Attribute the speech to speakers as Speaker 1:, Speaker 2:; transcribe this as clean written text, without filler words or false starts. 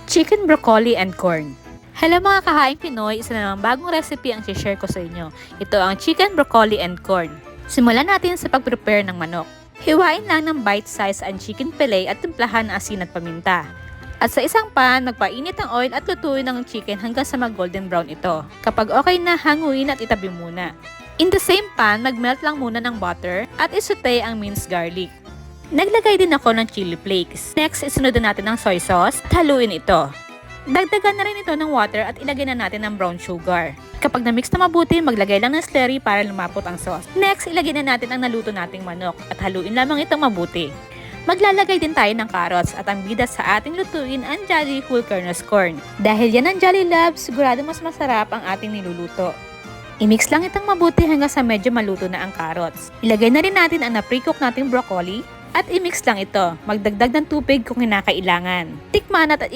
Speaker 1: Chicken broccoli and corn. Hello mga kahaing Pinoy, isa na namang bagong recipe ang share ko sa inyo. Ito ang chicken broccoli and corn. Simulan natin sa pag-prepare ng manok. Hiwain lang ng bite-size ang chicken fillet at timplahan ng asin at paminta. At sa isang pan, magpainit ng oil at lutuin ang chicken hanggang sa mag-golden brown ito. Kapag okay na, hanguin at itabi muna. In the same pan, mag-melt lang muna ng butter at isaute ang minced garlic. Naglagay din ako ng chili flakes. Next, isunod natin ng soy sauce at haluin ito. Dagdagan na rin ito ng water at ilagay na natin ng brown sugar. Kapag na-mix na mabuti, maglagay lang ng slurry para lumapot ang sauce. Next, ilagay na natin ang naluto nating manok at haluin lamang itong mabuti. Maglalagay din tayo ng carrots at ang bida sa ating lutuin ang Jolly Whole Kernels Corn. Dahil yan ang Jolly Love, sigurado mas masarap ang ating niluluto. I-mix lang itong mabuti hanggang sa medyo maluto na ang carrots. Ilagay na rin natin ang na-pre-cook nating broccoli at i-mix lang ito. Magdagdag ng tubig kung kinakailangan. Tikman at